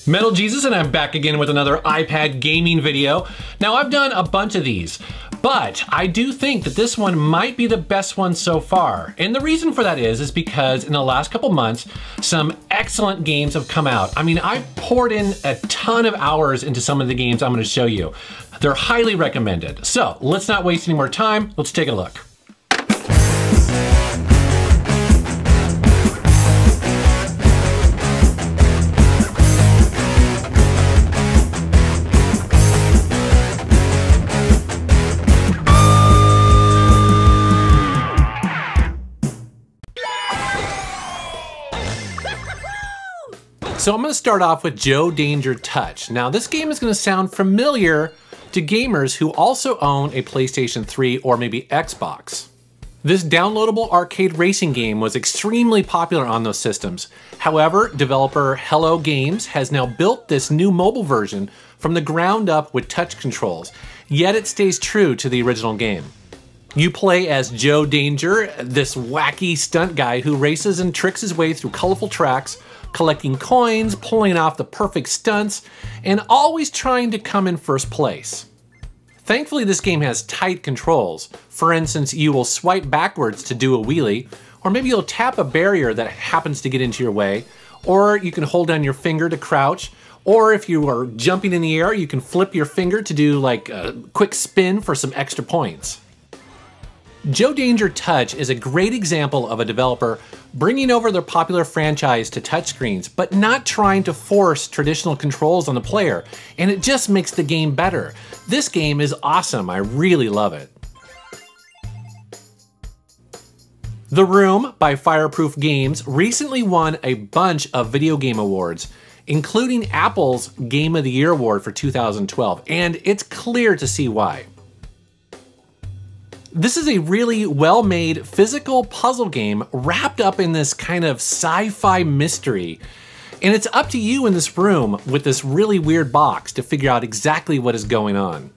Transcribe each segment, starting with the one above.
Metal Jesus, and I'm back again with another iPad gaming video. Now, I've done a bunch of these, but I do think that this one might be the best one so far. And the reason for that is because in the last couple months, some excellent games have come out. I mean, I've poured in a ton of hours into some of the games I'm gonna show you. They're highly recommended. So let's not waste any more time. Let's take a look. So I'm gonna start off with Joe Danger Touch. Now this game is gonna sound familiar to gamers who also own a PlayStation 3 or maybe Xbox. This downloadable arcade racing game was extremely popular on those systems. However, developer Hello Games has now built this new mobile version from the ground up with touch controls, yet it stays true to the original game. You play as Joe Danger, this wacky stunt guy who races and tricks his way through colorful tracks, collecting coins, pulling off the perfect stunts, and always trying to come in first place. Thankfully, this game has tight controls. For instance, you will swipe backwards to do a wheelie, or maybe you'll tap a barrier that happens to get into your way, or you can hold down your finger to crouch, or if you are jumping in the air, you can flip your finger to do like a quick spin for some extra points. Joe Danger Touch is a great example of a developer bringing over their popular franchise to touchscreens, but not trying to force traditional controls on the player, and it just makes the game better. This game is awesome, I really love it. The Room by Fireproof Games recently won a bunch of video game awards, including Apple's Game of the Year award for 2012, and it's clear to see why. This is a really well-made physical puzzle game wrapped up in this kind of sci-fi mystery. And it's up to you in this room with this really weird box to figure out exactly what is going on.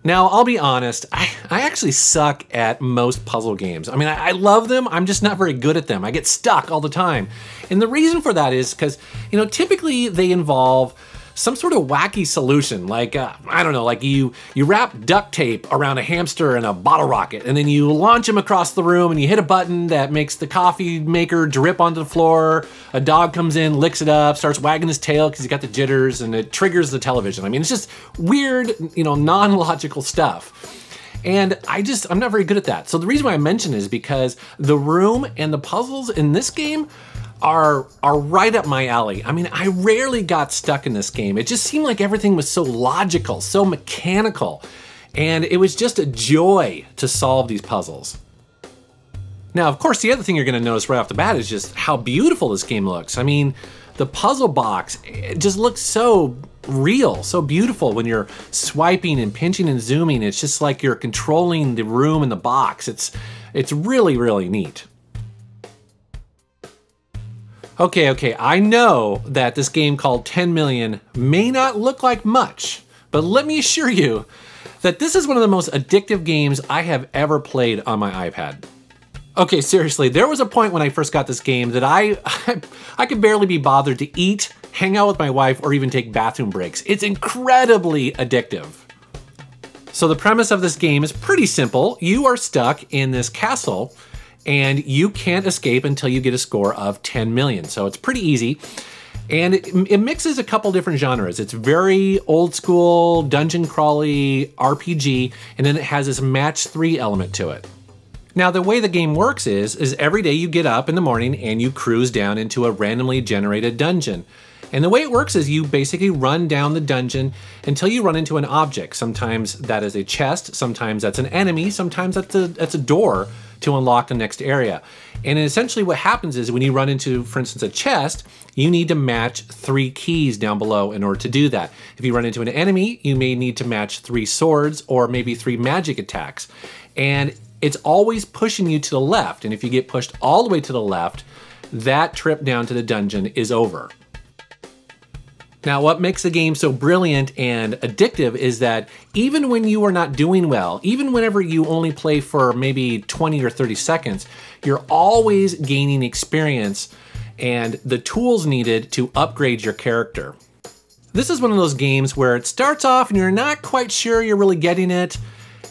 Now, I'll be honest, I actually suck at most puzzle games. I mean, I love them, I'm just not very good at them. I get stuck all the time. And the reason for that is because, you know, typically they involve some sort of wacky solution, like, I don't know, like you wrap duct tape around a hamster and a bottle rocket, and then you launch him across the room and you hit a button that makes the coffee maker drip onto the floor, a dog comes in, licks it up, starts wagging his tail because he's got the jitters, and it triggers the television. I mean, it's just weird, you know, non-logical stuff. And I'm not very good at that. So the reason why I mention it is because the room and the puzzles in this game are right up my alley. I mean, I rarely got stuck in this game. It just seemed like everything was so logical, so mechanical, and it was just a joy to solve these puzzles. Now, of course, the other thing you're gonna notice right off the bat is just how beautiful this game looks. I mean, the puzzle box, it just looks so real, so beautiful when you're swiping and pinching and zooming. It's just like you're controlling the room and the box. It's really, really neat. Okay, I know that this game called 10 Million may not look like much, but let me assure you that this is one of the most addictive games I have ever played on my iPad. Okay, seriously, there was a point when I first got this game that I could barely be bothered to eat, hang out with my wife, or even take bathroom breaks. It's incredibly addictive. So the premise of this game is pretty simple. You are stuck in this castle and you can't escape until you get a score of 10 million. So it's pretty easy. And it mixes a couple different genres. It's very old school, dungeon crawly, RPG, and then it has this match 3 element to it. Now, the way the game works is every day you get up in the morning and you cruise down into a randomly generated dungeon. And the way it works is you basically run down the dungeon until you run into an object. Sometimes that is a chest, sometimes that's an enemy, sometimes that's a door to unlock the next area. And essentially what happens is when you run into, for instance, a chest, you need to match 3 keys down below in order to do that. If you run into an enemy, you may need to match 3 swords or maybe 3 magic attacks. And it's always pushing you to the left. And if you get pushed all the way to the left, that trip down to the dungeon is over. Now, what makes the game so brilliant and addictive is that even when you are not doing well, even whenever you only play for maybe 20 or 30 seconds, you're always gaining experience and the tools needed to upgrade your character. This is one of those games where it starts off and you're not quite sure you're really getting it,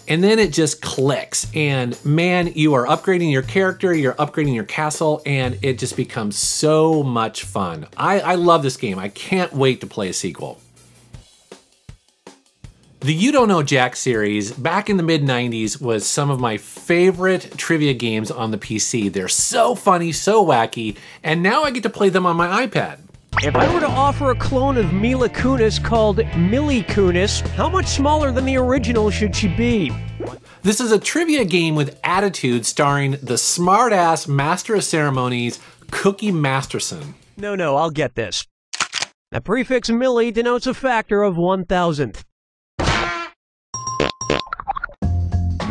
and then it just clicks, and man, you are upgrading your character, you're upgrading your castle, and it just becomes so much fun. I love this game. I can't wait to play a sequel. The You Don't Know Jack series, back in the mid-90s, was some of my favorite trivia games on the PC. They're so funny, so wacky, and now I get to play them on my iPad. If I were to offer a clone of Mila Kunis called Millie Kunis, how much smaller than the original should she be? This is a trivia game with attitude starring the smart-ass Master of Ceremonies, Cookie Masterson. No, I'll get this. The prefix Millie denotes a factor of 1,000th.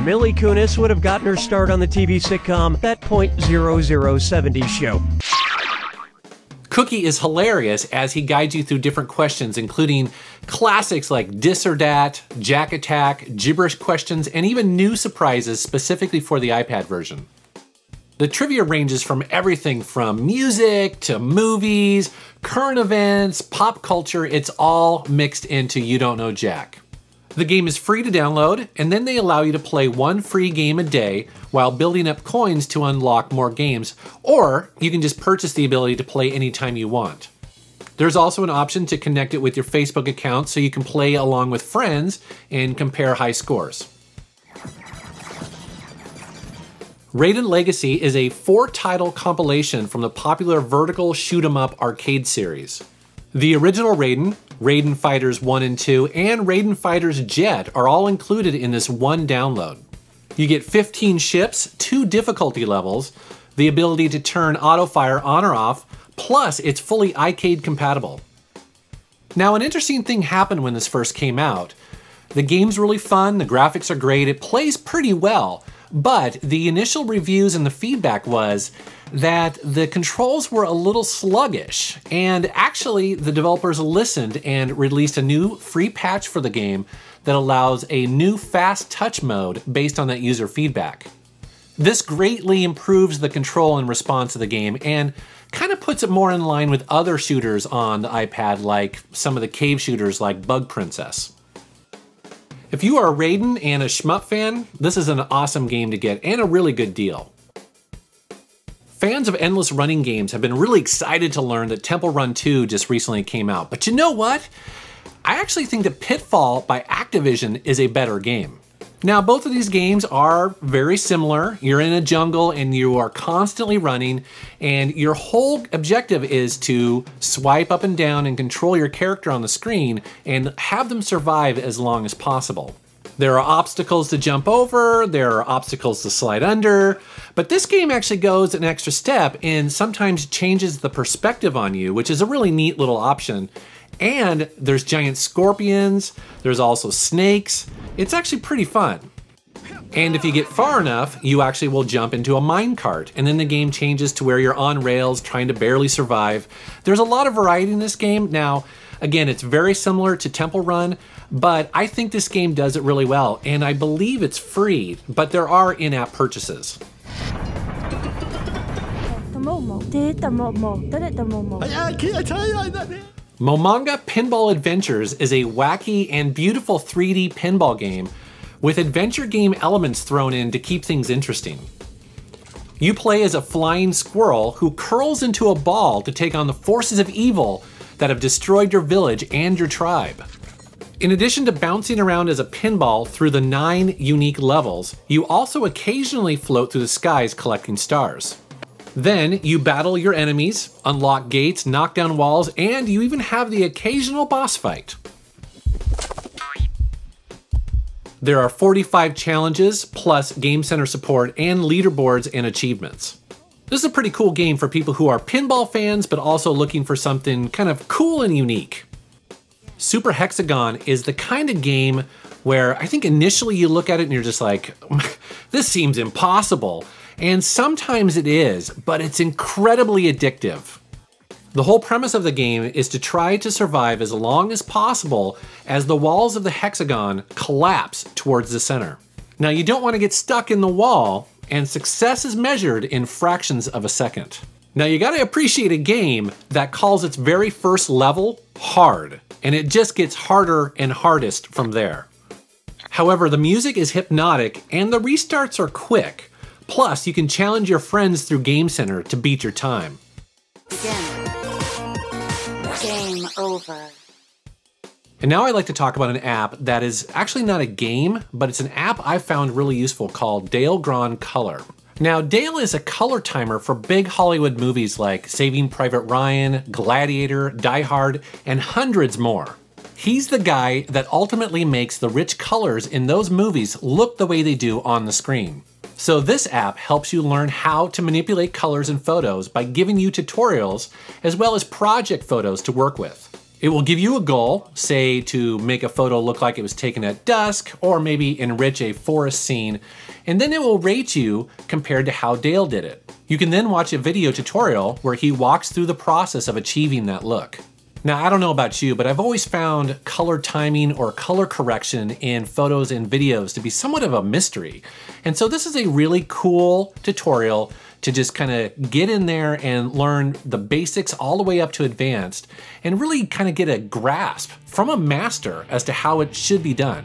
Millie Kunis would have gotten her start on the TV sitcom That .0070 Show. Cookie is hilarious as he guides you through different questions, including classics like Dis or Dat, Jack Attack, gibberish questions, and even new surprises specifically for the iPad version. The trivia ranges from everything from music to movies, current events, pop culture. It's all mixed into You Don't Know Jack. The game is free to download, and then they allow you to play one free game a day while building up coins to unlock more games, or you can just purchase the ability to play anytime you want. There's also an option to connect it with your Facebook account so you can play along with friends and compare high scores. Raiden Legacy is a 4-title compilation from the popular vertical shoot-'em-up arcade series. The original Raiden, Raiden Fighters 1 and 2, and Raiden Fighters Jet are all included in this one download. You get 15 ships, 2 difficulty levels, the ability to turn auto-fire on or off, plus it's fully arcade compatible. Now, an interesting thing happened when this first came out. The game's really fun, the graphics are great, it plays pretty well, but the initial reviews and the feedback was that the controls were a little sluggish, and actually the developers listened and released a new free patch for the game that allows a new fast touch mode based on that user feedback. This greatly improves the control and response of the game and kind of puts it more in line with other shooters on the iPad, like some of the cave shooters like Bug Princess. If you are a Raiden and a shmup fan, this is an awesome game to get and a really good deal. Fans of endless running games have been really excited to learn that Temple Run 2 just recently came out. But you know what? I actually think that Pitfall by Activision is a better game. Now, both of these games are very similar. You're in a jungle and you are constantly running, and your whole objective is to swipe up and down and control your character on the screen and have them survive as long as possible. There are obstacles to jump over, there are obstacles to slide under, but this game actually goes an extra step and sometimes changes the perspective on you, which is a really neat little option. And there's giant scorpions, there's also snakes. It's actually pretty fun. And if you get far enough, you actually will jump into a minecart, and then the game changes to where you're on rails trying to barely survive. There's a lot of variety in this game. Now, again, it's very similar to Temple Run, but I think this game does it really well, and I believe it's free, but there are in-app purchases. Momanga Pinball Adventures is a wacky and beautiful 3D pinball game with adventure game elements thrown in to keep things interesting. You play as a flying squirrel who curls into a ball to take on the forces of evil that have destroyed your village and your tribe. In addition to bouncing around as a pinball through the 9 unique levels, you also occasionally float through the skies collecting stars. Then you battle your enemies, unlock gates, knock down walls, and you even have the occasional boss fight. There are 45 challenges, plus Game Center support and leaderboards and achievements. This is a pretty cool game for people who are pinball fans, but also looking for something kind of cool and unique. Super Hexagon is the kind of game where I think initially you look at it and you're just like, this seems impossible. And sometimes it is, but it's incredibly addictive. The whole premise of the game is to try to survive as long as possible as the walls of the hexagon collapse towards the center. Now, you don't want to get stuck in the wall, and success is measured in fractions of a second. Now you gotta appreciate a game that calls its very first level hard, and it just gets harder and hardest from there. However, the music is hypnotic and the restarts are quick. Plus, you can challenge your friends through Game Center to beat your time. Begin. Game over. And now I'd like to talk about an app that is actually not a game, but it's an app I found really useful called Dale Gron Color. Now, Dale is a color timer for big Hollywood movies like Saving Private Ryan, Gladiator, Die Hard, and hundreds more. He's the guy that ultimately makes the rich colors in those movies look the way they do on the screen. So this app helps you learn how to manipulate colors in photos by giving you tutorials as well as project photos to work with. It will give you a goal, say to make a photo look like it was taken at dusk, or maybe enrich a forest scene, and then it will rate you compared to how Dale did it. You can then watch a video tutorial where he walks through the process of achieving that look. Now, I don't know about you, but I've always found color timing or color correction in photos and videos to be somewhat of a mystery. And so this is a really cool tutorial to just kind of get in there and learn the basics all the way up to advanced and really kind of get a grasp from a master as to how it should be done.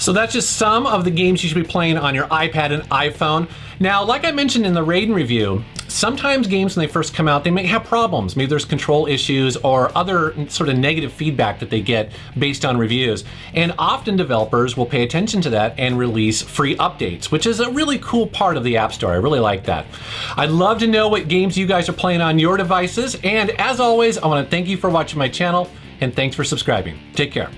So that's just some of the games you should be playing on your iPad and iPhone. Now, like I mentioned in the Raiden review, sometimes games when they first come out, they may have problems. Maybe there's control issues or other sort of negative feedback that they get based on reviews. And often developers will pay attention to that and release free updates, which is a really cool part of the App Store. I really like that. I'd love to know what games you guys are playing on your devices. And as always, I want to thank you for watching my channel and thanks for subscribing. Take care.